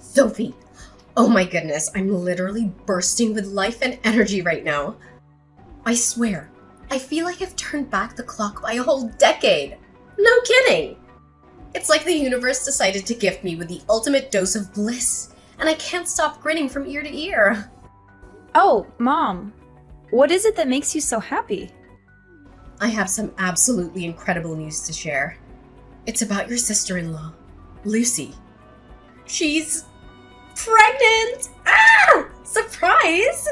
Sophie! Oh my goodness, I'm literally bursting with life and energy right now. I swear, I feel like I've turned back the clock by a whole decade. No kidding! It's like the universe decided to gift me with the ultimate dose of bliss, and I can't stop grinning from ear to ear. Oh, Mom, what is it that makes you so happy? I have some absolutely incredible news to share. It's about your sister-in-law, Lucy. She's pregnant! Ah! Surprise!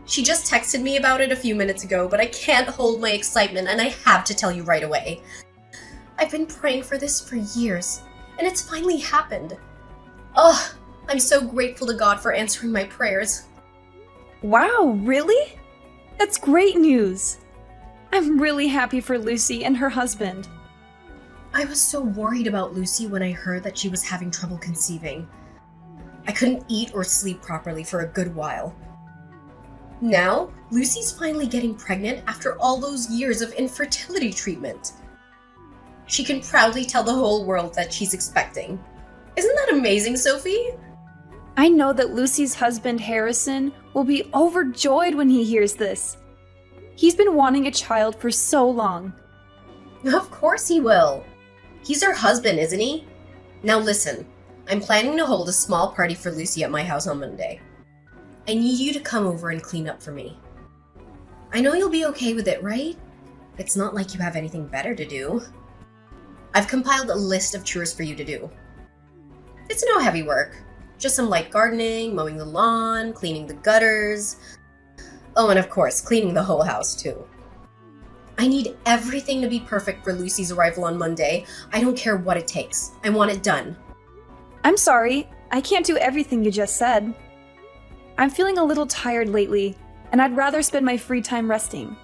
She just texted me about it a few minutes ago, but I can't hold my excitement and I have to tell you right away. I've been praying for this for years, and it's finally happened. Oh, I'm so grateful to God for answering my prayers. Wow, really? That's great news. I'm really happy for Lucy and her husband. I was so worried about Lucy when I heard that she was having trouble conceiving. I couldn't eat or sleep properly for a good while. Now, Lucy's finally getting pregnant after all those years of infertility treatment. She can proudly tell the whole world that she's expecting. Isn't that amazing, Sophie? I know that Lucy's husband, Harrison, will be overjoyed when he hears this. He's been wanting a child for so long. Of course he will. He's her husband, isn't he? Now listen, I'm planning to hold a small party for Lucy at my house on Monday. I need you to come over and clean up for me. I know you'll be okay with it, right? It's not like you have anything better to do. I've compiled a list of chores for you to do. It's no heavy work. Just some light gardening, mowing the lawn, cleaning the gutters. Oh, and of course, cleaning the whole house too. I need everything to be perfect for Lucy's arrival on Monday. I don't care what it takes. I want it done. I'm sorry, I can't do everything you just said. I'm feeling a little tired lately, and I'd rather spend my free time resting.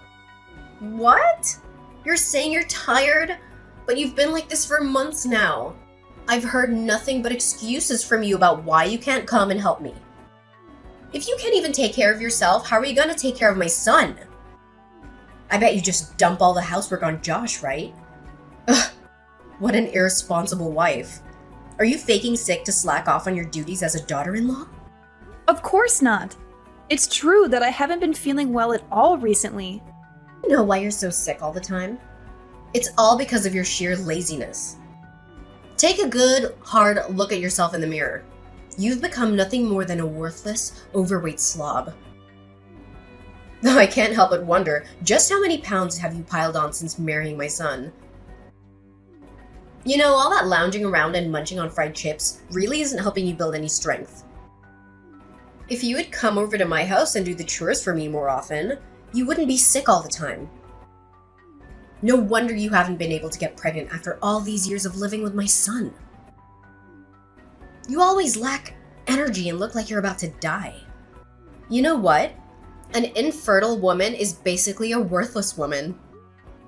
What? You're saying you're tired? But you've been like this for months now. I've heard nothing but excuses from you about why you can't come and help me. If you can't even take care of yourself, how are you gonna take care of my son? I bet you just dump all the housework on Josh, right? Ugh, what an irresponsible wife. Are you faking sick to slack off on your duties as a daughter-in-law? Of course not. It's true that I haven't been feeling well at all recently. You know why you're so sick all the time? It's all because of your sheer laziness. Take a good, hard look at yourself in the mirror. You've become nothing more than a worthless, overweight slob. Though I can't help but wonder, just how many pounds have you piled on since marrying my son? You know, all that lounging around and munching on fried chips really isn't helping you build any strength. If you would come over to my house and do the chores for me more often, you wouldn't be sick all the time. No wonder you haven't been able to get pregnant after all these years of living with my son. You always lack energy and look like you're about to die. You know what? An infertile woman is basically a worthless woman.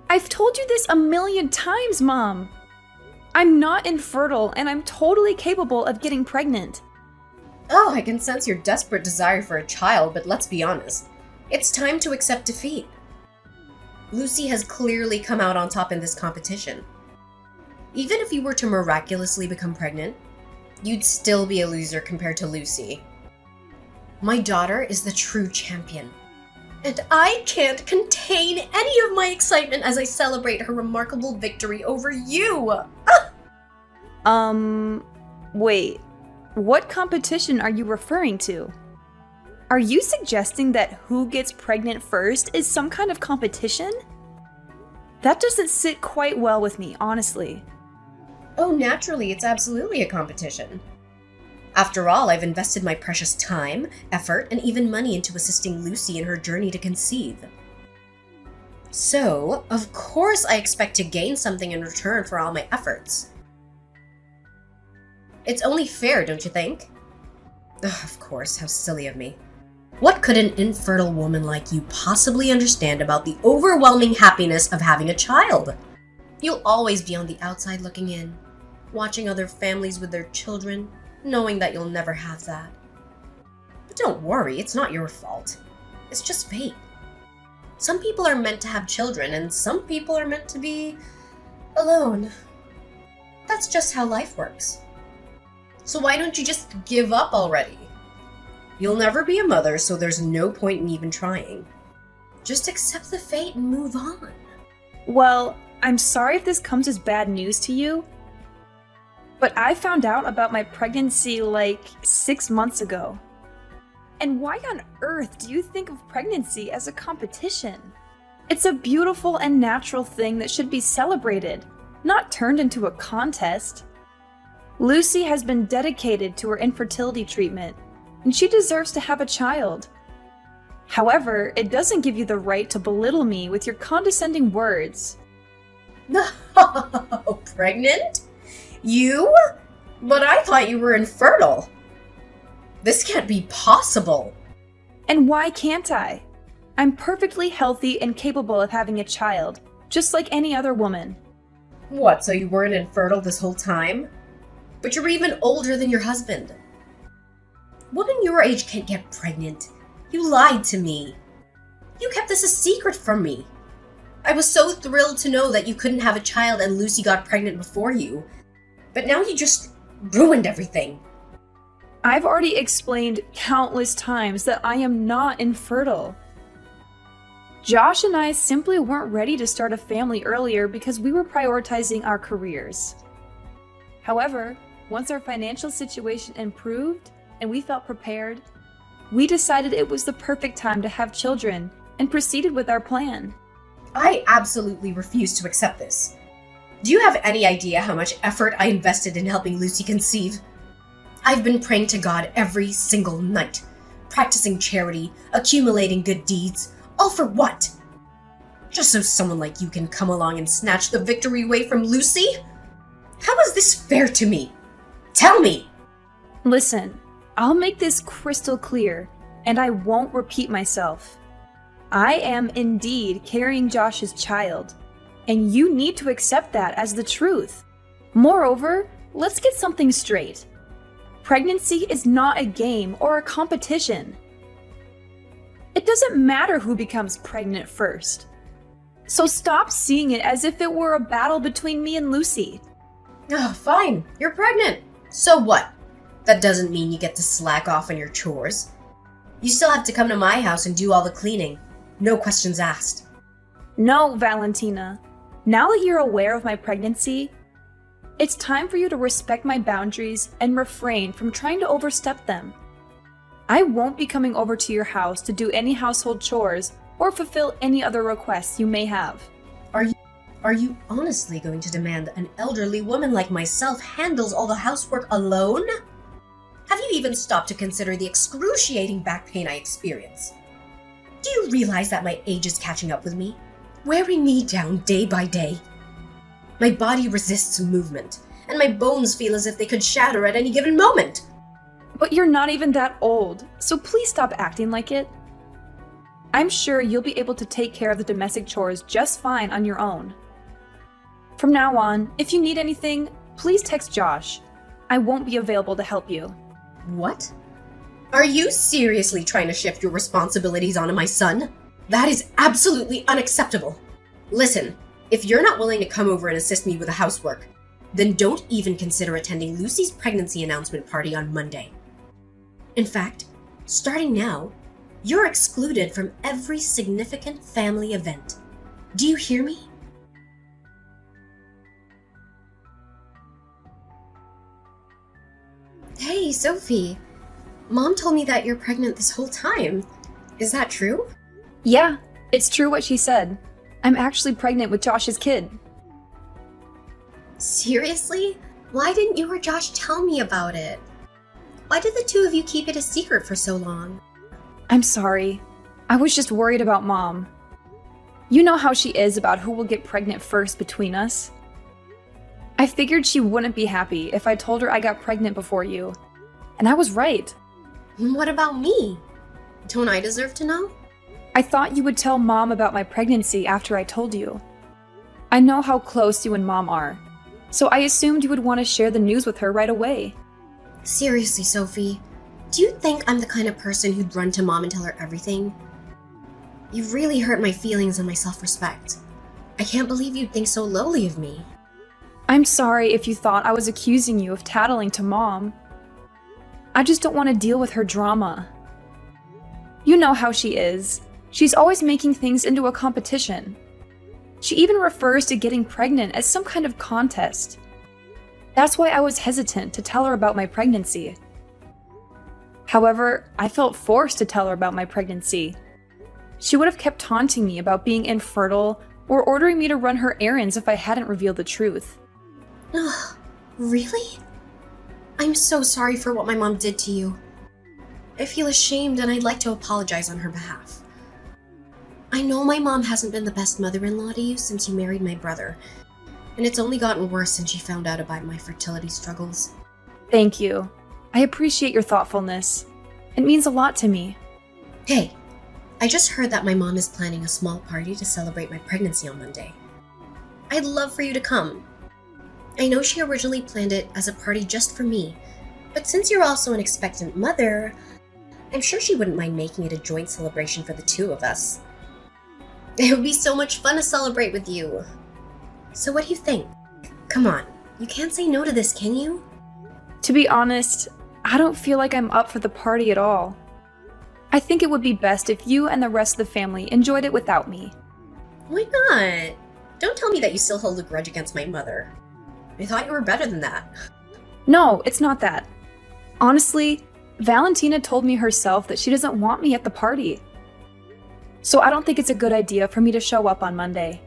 I've told you this a million times, Mom. I'm not infertile, and I'm totally capable of getting pregnant. Oh, I can sense your desperate desire for a child, but let's be honest. It's time to accept defeat. Lucy has clearly come out on top in this competition. Even if you were to miraculously become pregnant, you'd still be a loser compared to Lucy. My daughter is the true champion, and I can't contain any of my excitement as I celebrate her remarkable victory over you. Wait, what competition are you referring to? Are you suggesting that who gets pregnant first is some kind of competition? That doesn't sit quite well with me, honestly. Oh, naturally, it's absolutely a competition. After all, I've invested my precious time, effort, and even money into assisting Lucy in her journey to conceive. So, of course I expect to gain something in return for all my efforts. It's only fair, don't you think? Ugh, of course, how silly of me. What could an infertile woman like you possibly understand about the overwhelming happiness of having a child? You'll always be on the outside looking in, watching other families with their children, knowing that you'll never have that. But don't worry, it's not your fault. It's just fate. Some people are meant to have children, and some people are meant to be alone. That's just how life works. So why don't you just give up already? You'll never be a mother, so there's no point in even trying. Just accept the fate and move on. Well, I'm sorry if this comes as bad news to you, but I found out about my pregnancy like 6 months ago. And why on earth do you think of pregnancy as a competition? It's a beautiful and natural thing that should be celebrated, not turned into a contest. Lucy has been dedicated to her infertility treatment, and she deserves to have a child. However, it doesn't give you the right to belittle me with your condescending words. No, pregnant? You? But I thought you were infertile. This can't be possible. And why can't I? I'm perfectly healthy and capable of having a child, just like any other woman. What, so you weren't infertile this whole time? But you're even older than your husband. Women your age can't get pregnant. You lied to me. You kept this a secret from me. I was so thrilled to know that you couldn't have a child and Lucy got pregnant before you. But now you just ruined everything. I've already explained countless times that I am not infertile. Josh and I simply weren't ready to start a family earlier because we were prioritizing our careers. However, once our financial situation improved and we felt prepared, we decided it was the perfect time to have children and proceeded with our plan. I absolutely refuse to accept this. Do you have any idea how much effort I invested in helping Lucy conceive? I've been praying to God every single night, practicing charity, accumulating good deeds, all for what? Just so someone like you can come along and snatch the victory away from Lucy? How is this fair to me? Tell me! Listen, I'll make this crystal clear, and I won't repeat myself. I am indeed carrying Josh's child, and you need to accept that as the truth. Moreover, let's get something straight. Pregnancy is not a game or a competition. It doesn't matter who becomes pregnant first. So stop seeing it as if it were a battle between me and Lucy. Oh, fine. You're pregnant. So what? That doesn't mean you get to slack off on your chores. You still have to come to my house and do all the cleaning. No questions asked. No, Valentina. Now that you're aware of my pregnancy, it's time for you to respect my boundaries and refrain from trying to overstep them. I won't be coming over to your house to do any household chores or fulfill any other requests you may have. Are you honestly going to demand an elderly woman like myself handles all the housework alone? Have you even stopped to consider the excruciating back pain I experience? Do you realize that my age is catching up with me, wearing me down day by day? My body resists movement, and my bones feel as if they could shatter at any given moment. But you're not even that old, so please stop acting like it. I'm sure you'll be able to take care of the domestic chores just fine on your own. From now on, if you need anything, please text Josh. I won't be available to help you. What? Are you seriously trying to shift your responsibilities onto my son? That is absolutely unacceptable. Listen, if you're not willing to come over and assist me with the housework, then don't even consider attending Lucy's pregnancy announcement party on Monday. In fact, starting now, you're excluded from every significant family event. Do you hear me? Hey, Sophie. Mom told me that you're pregnant this whole time. Is that true? Yeah, it's true what she said. I'm actually pregnant with Josh's kid. Seriously? Why didn't you or Josh tell me about it? Why did the two of you keep it a secret for so long? I'm sorry. I was just worried about Mom. You know how she is about who will get pregnant first between us. I figured she wouldn't be happy if I told her I got pregnant before you. And I was right. What about me? Don't I deserve to know? I thought you would tell Mom about my pregnancy after I told you. I know how close you and Mom are, so I assumed you would want to share the news with her right away. Seriously, Sophie, do you think I'm the kind of person who'd run to Mom and tell her everything? You've really hurt my feelings and my self-respect. I can't believe you'd think so lowly of me. I'm sorry if you thought I was accusing you of tattling to Mom. I just don't want to deal with her drama. You know how she is. She's always making things into a competition. She even refers to getting pregnant as some kind of contest. That's why I was hesitant to tell her about my pregnancy. However, I felt forced to tell her about my pregnancy. She would have kept taunting me about being infertile or ordering me to run her errands if I hadn't revealed the truth. Ugh, really? I'm so sorry for what my mom did to you. I feel ashamed and I'd like to apologize on her behalf. I know my mom hasn't been the best mother-in-law to you since you married my brother, and it's only gotten worse since she found out about my fertility struggles. Thank you. I appreciate your thoughtfulness. It means a lot to me. Hey, I just heard that my mom is planning a small party to celebrate my pregnancy on Monday. I'd love for you to come. I know she originally planned it as a party just for me, but since you're also an expectant mother, I'm sure she wouldn't mind making it a joint celebration for the two of us. It would be so much fun to celebrate with you. So what do you think? Come on, you can't say no to this, can you? To be honest, I don't feel like I'm up for the party at all. I think it would be best if you and the rest of the family enjoyed it without me. Why not? Don't tell me that you still hold a grudge against my mother. I thought you were better than that. No, it's not that. Honestly, Valentina told me herself that she doesn't want me at the party. So I don't think it's a good idea for me to show up on Monday.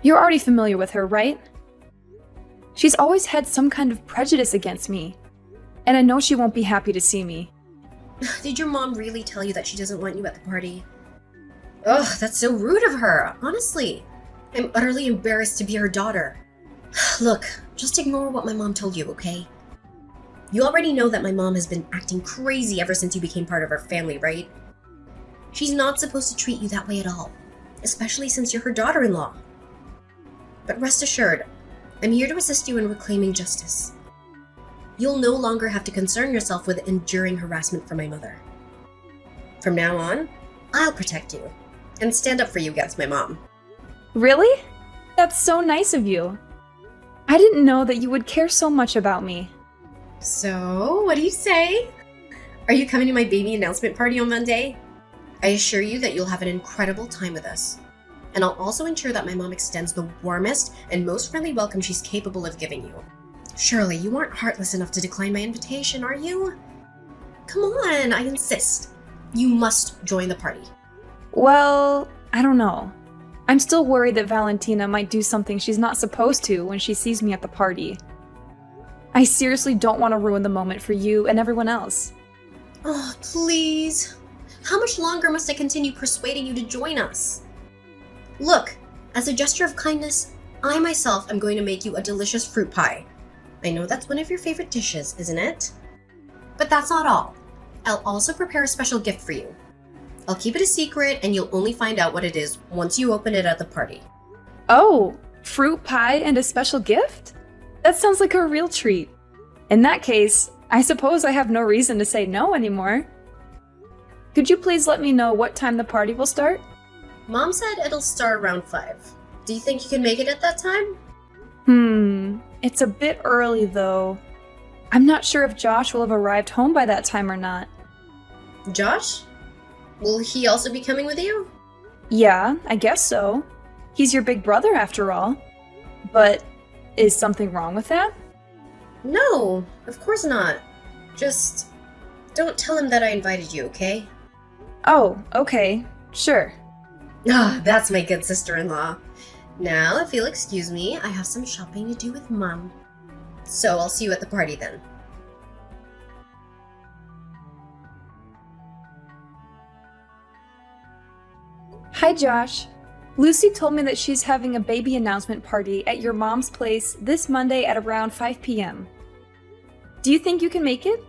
You're already familiar with her, right? She's always had some kind of prejudice against me, and I know she won't be happy to see me. Did your mom really tell you that she doesn't want you at the party? Ugh, that's so rude of her, honestly. I'm utterly embarrassed to be her daughter. Look, just ignore what my mom told you, okay? You already know that my mom has been acting crazy ever since you became part of our family, right? She's not supposed to treat you that way at all, especially since you're her daughter-in-law. But rest assured, I'm here to assist you in reclaiming justice. You'll no longer have to concern yourself with enduring harassment from my mother. From now on, I'll protect you and stand up for you against my mom. Really? That's so nice of you. I didn't know that you would care so much about me. So, what do you say? Are you coming to my baby announcement party on Monday? I assure you that you'll have an incredible time with us. And I'll also ensure that my mom extends the warmest and most friendly welcome she's capable of giving you. Surely you aren't heartless enough to decline my invitation, are you? Come on, I insist. You must join the party. Well, I don't know. I'm still worried that Valentina might do something she's not supposed to when she sees me at the party. I seriously don't want to ruin the moment for you and everyone else. Oh, please. How much longer must I continue persuading you to join us? Look, as a gesture of kindness, I myself am going to make you a delicious fruit pie. I know that's one of your favorite dishes, isn't it? But that's not all. I'll also prepare a special gift for you. I'll keep it a secret and you'll only find out what it is once you open it at the party. Oh, fruit pie and a special gift? That sounds like a real treat. In that case, I suppose I have no reason to say no anymore. Could you please let me know what time the party will start? Mom said it'll start around 5. Do you think you can make it at that time? It's a bit early though. I'm not sure if Josh will have arrived home by that time or not. Josh? Will he also be coming with you? Yeah, I guess so. He's your big brother after all. But is something wrong with that? No, of course not. Just don't tell him that I invited you, okay? Oh, okay. Sure. Ah, that's my good sister-in-law. Now, if you'll excuse me, I have some shopping to do with Mom. So I'll see you at the party then. Hi, Josh. Lucy told me that she's having a baby announcement party at your mom's place this Monday at around 5 p.m. Do you think you can make it?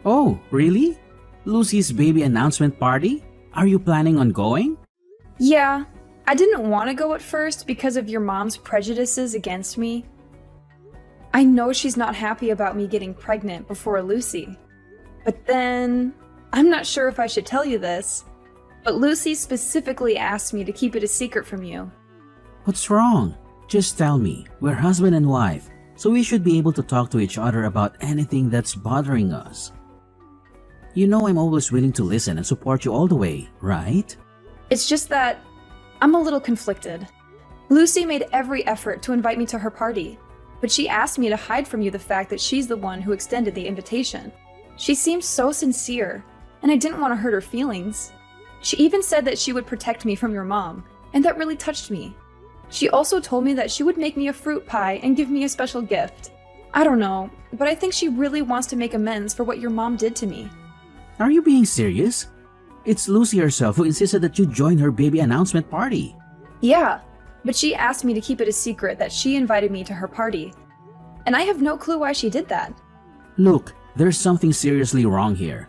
Oh, really? Lucy's baby announcement party? Are you planning on going? Yeah, I didn't want to go at first because of your mom's prejudices against me. I know she's not happy about me getting pregnant before Lucy. But then, I'm not sure if I should tell you this, but Lucy specifically asked me to keep it a secret from you. What's wrong? Just tell me. We're husband and wife, so we should be able to talk to each other about anything that's bothering us. You know I'm always willing to listen and support you all the way, right? It's just that I'm a little conflicted. Lucy made every effort to invite me to her party, but she asked me to hide from you the fact that she's the one who extended the invitation. She seemed so sincere, and I didn't want to hurt her feelings. She even said that she would protect me from your mom, and that really touched me. She also told me that she would make me a fruit pie and give me a special gift. I don't know, but I think she really wants to make amends for what your mom did to me. Are you being serious? It's Lucy herself who insisted that you join her baby announcement party. Yeah, but she asked me to keep it a secret that she invited me to her party. And I have no clue why she did that. Look, there's something seriously wrong here.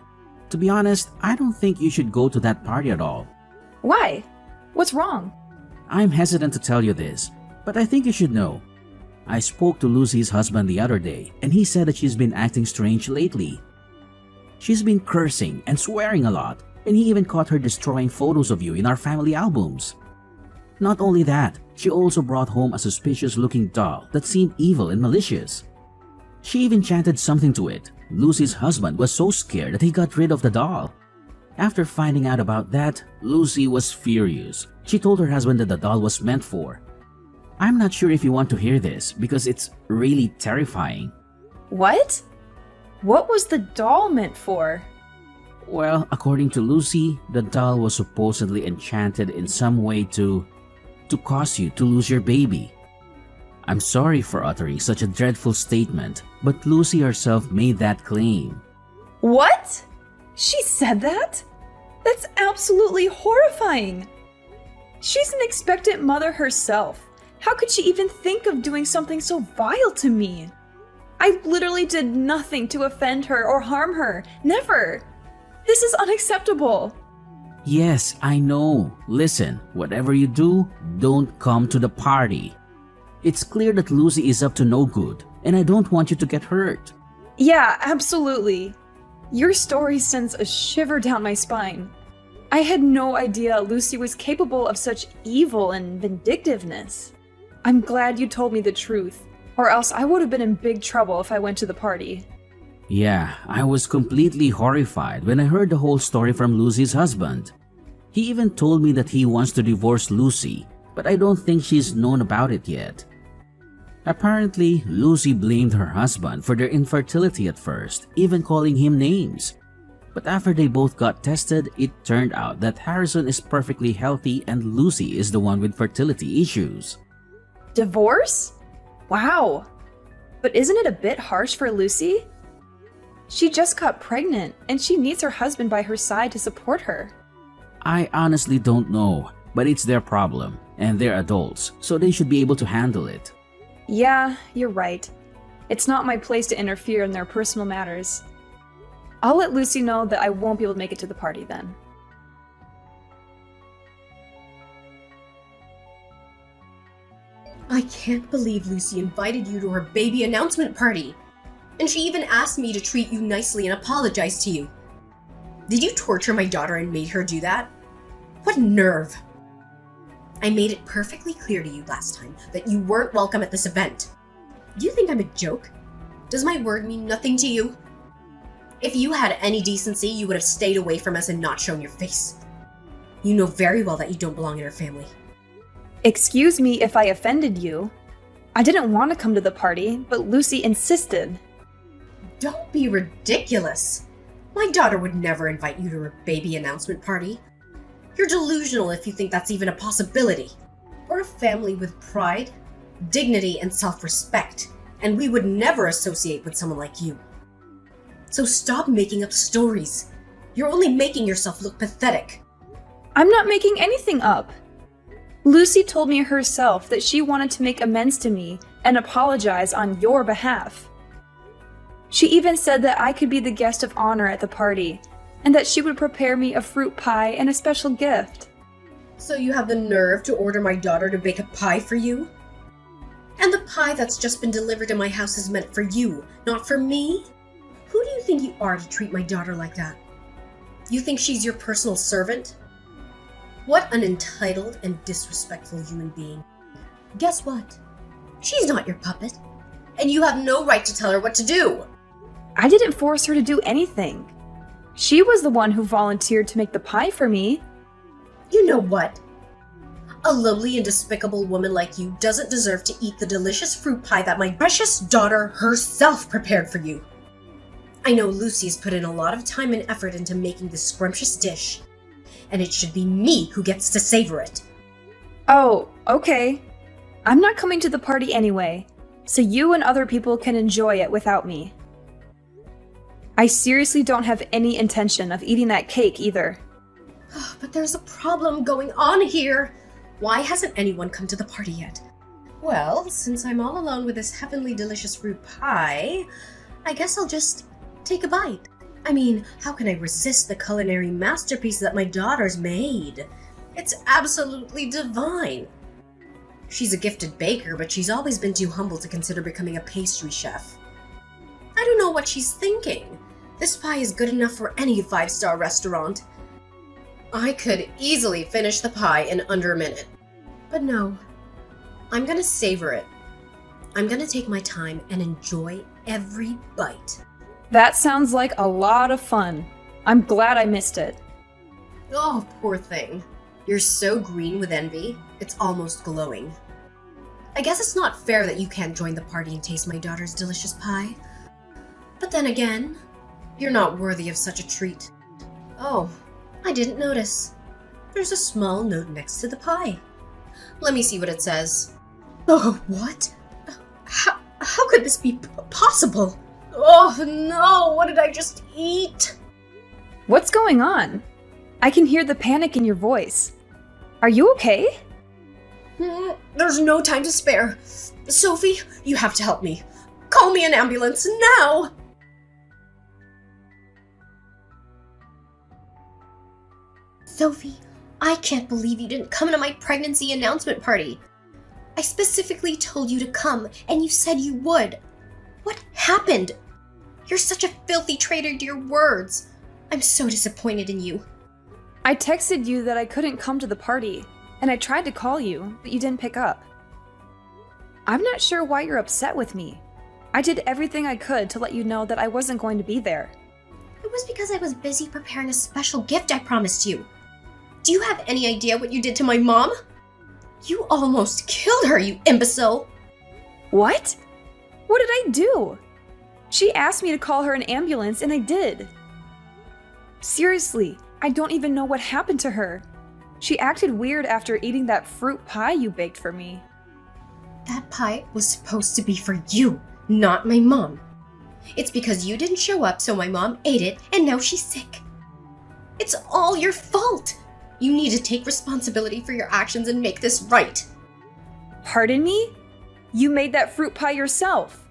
To be honest, I don't think you should go to that party at all. Why? What's wrong? I'm hesitant to tell you this, but I think you should know. I spoke to Lucy's husband the other day, and he said that she's been acting strange lately. She's been cursing and swearing a lot, and he even caught her destroying photos of you in our family albums. Not only that, she also brought home a suspicious-looking doll that seemed evil and malicious. She even chanted something to it. Lucy's husband was so scared that he got rid of the doll. After finding out about that, Lucy was furious. She told her husband that the doll was meant for. I'm not sure if you want to hear this because it's really terrifying. What? What was the doll meant for? Well, according to Lucy, the doll was supposedly enchanted in some way to cause you to lose your baby. I'm sorry for uttering such a dreadful statement, but Lucy herself made that claim. What? She said that? That's absolutely horrifying. She's an expectant mother herself. How could she even think of doing something so vile to me? I literally did nothing to offend her or harm her. Never. This is unacceptable. Yes, I know. Listen, whatever you do, don't come to the party. It's clear that Lucy is up to no good, and I don't want you to get hurt. Yeah, absolutely. Your story sends a shiver down my spine. I had no idea Lucy was capable of such evil and vindictiveness. I'm glad you told me the truth, or else I would have been in big trouble if I went to the party. Yeah, I was completely horrified when I heard the whole story from Lucy's husband. He even told me that he wants to divorce Lucy, but I don't think she's known about it yet. Apparently, Lucy blamed her husband for their infertility at first, even calling him names. But after they both got tested, it turned out that Harrison is perfectly healthy and Lucy is the one with fertility issues. Divorce? Wow. But isn't it a bit harsh for Lucy? She just got pregnant, and she needs her husband by her side to support her. I honestly don't know, but it's their problem, and they're adults, so they should be able to handle it. Yeah, you're right. It's not my place to interfere in their personal matters. I'll let Lucy know that I won't be able to make it to the party then. I can't believe Lucy invited you to her baby announcement party. And she even asked me to treat you nicely and apologize to you. Did you torture my daughter and made her do that? What nerve! I made it perfectly clear to you last time that you weren't welcome at this event. Do you think I'm a joke? Does my word mean nothing to you? If you had any decency, you would have stayed away from us and not shown your face. You know very well that you don't belong in our family. Excuse me if I offended you. I didn't want to come to the party, but Lucy insisted. Don't be ridiculous. My daughter would never invite you to her baby announcement party. You're delusional if you think that's even a possibility. We're a family with pride, dignity, and self-respect, and we would never associate with someone like you. So stop making up stories. You're only making yourself look pathetic. I'm not making anything up. Lucy told me herself that she wanted to make amends to me and apologize on your behalf. She even said that I could be the guest of honor at the party, and that she would prepare me a fruit pie and a special gift. So you have the nerve to order my daughter to bake a pie for you? And the pie that's just been delivered to my house is meant for you, not for me? Who do you think you are to treat my daughter like that? You think she's your personal servant? What an entitled and disrespectful human being. Guess what? She's not your puppet, and you have no right to tell her what to do. I didn't force her to do anything. She was the one who volunteered to make the pie for me. You know what? A lowly and despicable woman like you doesn't deserve to eat the delicious fruit pie that my precious daughter herself prepared for you. I know Lucy's put in a lot of time and effort into making this scrumptious dish, and it should be me who gets to savor it. Oh, okay. I'm not coming to the party anyway, so you and other people can enjoy it without me. I seriously don't have any intention of eating that cake either. But there's a problem going on here. Why hasn't anyone come to the party yet? Well, since I'm all alone with this heavenly delicious fruit pie, I guess I'll just take a bite. I mean, how can I resist the culinary masterpiece that my daughter's made? It's absolutely divine. She's a gifted baker, but she's always been too humble to consider becoming a pastry chef. I don't know what she's thinking. This pie is good enough for any 5-star restaurant. I could easily finish the pie in under a minute. But no, I'm gonna savor it. I'm gonna take my time and enjoy every bite. That sounds like a lot of fun. I'm glad I missed it. Oh, poor thing. You're so green with envy, it's almost glowing. I guess it's not fair that you can't join the party and taste my daughter's delicious pie. But then again, you're not worthy of such a treat. Oh, I didn't notice. There's a small note next to the pie. Let me see what it says. Oh, what? How could this be possible? Oh no, what did I just eat? What's going on? I can hear the panic in your voice. Are you okay? There's no time to spare. Sophie, you have to help me. Call me an ambulance now! Sophie, I can't believe you didn't come to my pregnancy announcement party. I specifically told you to come, and you said you would. What happened? You're such a filthy traitor to your words. I'm so disappointed in you. I texted you that I couldn't come to the party, and I tried to call you, but you didn't pick up. I'm not sure why you're upset with me. I did everything I could to let you know that I wasn't going to be there. It was because I was busy preparing a special gift I promised you. Do you have any idea what you did to my mom? You almost killed her, you imbecile! What? What did I do? She asked me to call her an ambulance, and I did. Seriously, I don't even know what happened to her. She acted weird after eating that fruit pie you baked for me. That pie was supposed to be for you, not my mom. It's because you didn't show up, so my mom ate it, and now she's sick. It's all your fault! You need to take responsibility for your actions and make this right. Pardon me? You made that fruit pie yourself.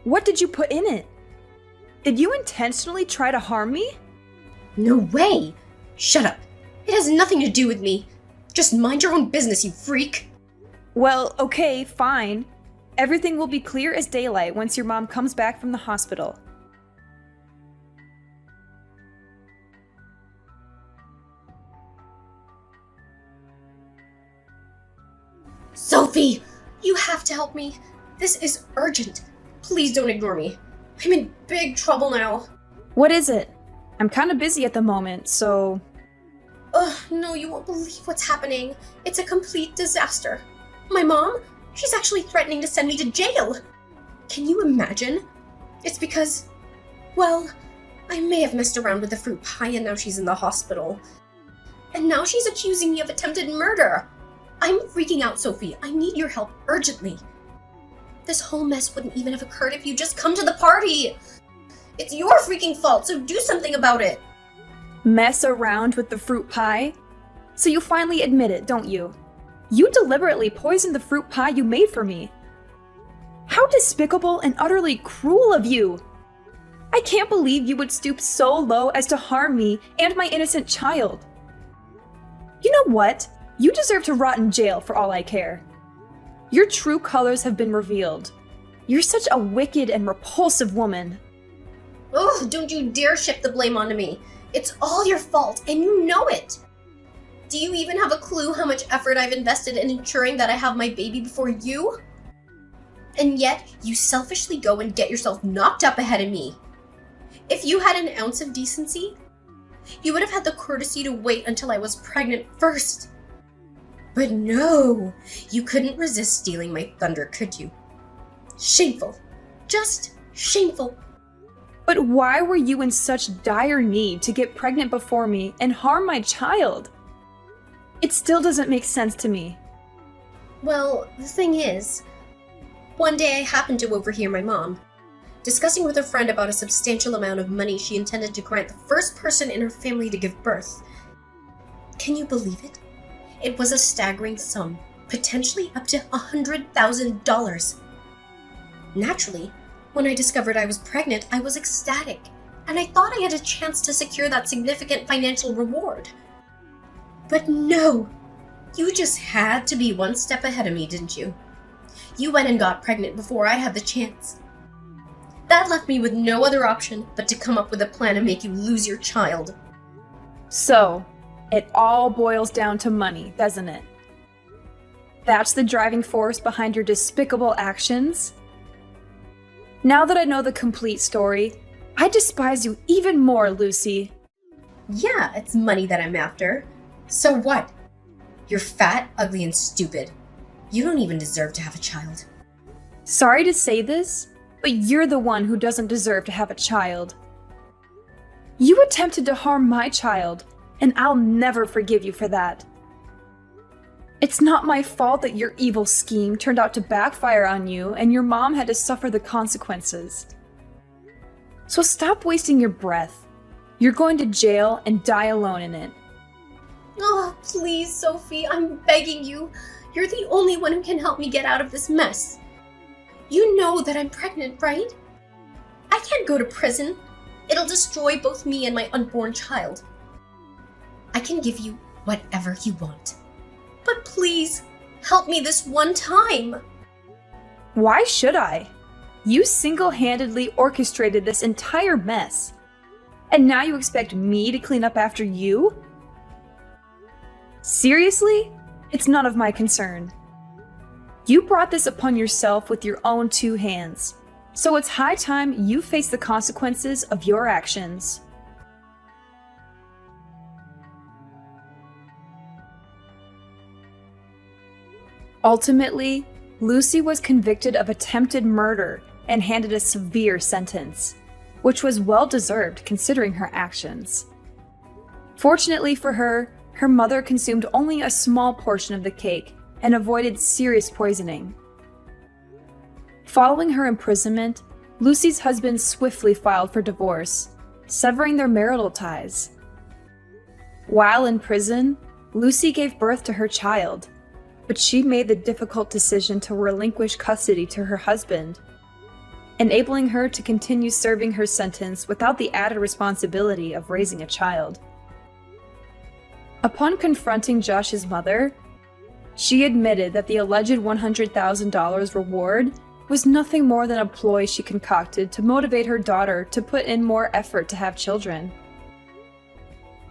What did you put in it? Did you intentionally try to harm me? No way! Shut up. It has nothing to do with me. Just mind your own business, you freak. Well, okay, fine. Everything will be clear as daylight once your mom comes back from the hospital. Sophie! You have to help me. This is urgent. Please don't ignore me. I'm in big trouble now. What is it? I'm kind of busy at the moment, so... Ugh, no, you won't believe what's happening. It's a complete disaster. My mom? She's actually threatening to send me to jail. Can you imagine? It's because, well, I may have messed around with the fruit pie and now she's in the hospital. And now she's accusing me of attempted murder. I'm freaking out, Sophie. I need your help urgently. This whole mess wouldn't even have occurred if you just come to the party. It's your freaking fault, so do something about it. Mess around with the fruit pie? So you finally admit it, don't you? You deliberately poisoned the fruit pie you made for me. How despicable and utterly cruel of you! I can't believe you would stoop so low as to harm me and my innocent child. You know what? You deserve to rot in jail for all I care. Your true colors have been revealed. You're such a wicked and repulsive woman. Oh, don't you dare shift the blame onto me. It's all your fault, and you know it. Do you even have a clue how much effort I've invested in ensuring that I have my baby before you? And yet, you selfishly go and get yourself knocked up ahead of me. If you had an ounce of decency, You would have had the courtesy to wait until I was pregnant first. But no, you couldn't resist stealing my thunder, could you? Shameful. Just shameful. But why were you in such dire need to get pregnant before me and harm my child? It still doesn't make sense to me. Well, the thing is, one day I happened to overhear my mom discussing with a friend about a substantial amount of money she intended to grant the first person in her family to give birth. Can you believe it? It was a staggering sum, potentially up to $100,000. Naturally, when I discovered I was pregnant, I was ecstatic, and I thought I had a chance to secure that significant financial reward. But no! You just had to be one step ahead of me, didn't you? You went and got pregnant before I had the chance. That left me with no other option but to come up with a plan to make you lose your child. So, it all boils down to money, doesn't it? That's the driving force behind your despicable actions? Now that I know the complete story, I despise you even more, Lucy. Yeah, it's money that I'm after. So what? You're fat, ugly, and stupid. You don't even deserve to have a child. Sorry to say this, but you're the one who doesn't deserve to have a child. You attempted to harm my child, and I'll never forgive you for that. It's not my fault that your evil scheme turned out to backfire on you and your mom had to suffer the consequences. So stop wasting your breath. You're going to jail and die alone in it. Oh, please, Sophie, I'm begging you. You're the only one who can help me get out of this mess. You know that I'm pregnant, right? I can't go to prison. It'll destroy both me and my unborn child. I can give you whatever you want. But please, help me this one time. Why should I? You single-handedly orchestrated this entire mess. And now you expect me to clean up after you? Seriously? It's none of my concern. You brought this upon yourself with your own two hands. So it's high time you face the consequences of your actions. Ultimately, Lucy was convicted of attempted murder and handed a severe sentence, which was well-deserved considering her actions. Fortunately for her, her mother consumed only a small portion of the cake and avoided serious poisoning. Following her imprisonment, Lucy's husband swiftly filed for divorce, severing their marital ties. While in prison, Lucy gave birth to her child, but she made the difficult decision to relinquish custody to her husband, enabling her to continue serving her sentence without the added responsibility of raising a child. Upon confronting Josh's mother, she admitted that the alleged $100,000 reward was nothing more than a ploy she concocted to motivate her daughter to put in more effort to have children.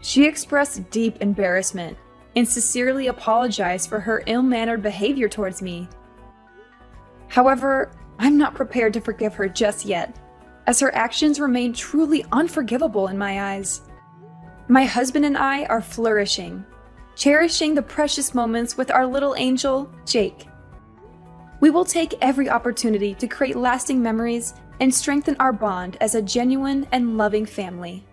She expressed deep embarrassment and sincerely apologized for her ill-mannered behavior towards me. However, I'm not prepared to forgive her just yet, as her actions remain truly unforgivable in my eyes. My husband and I are flourishing, cherishing the precious moments with our little angel, Jake. We will take every opportunity to create lasting memories and strengthen our bond as a genuine and loving family.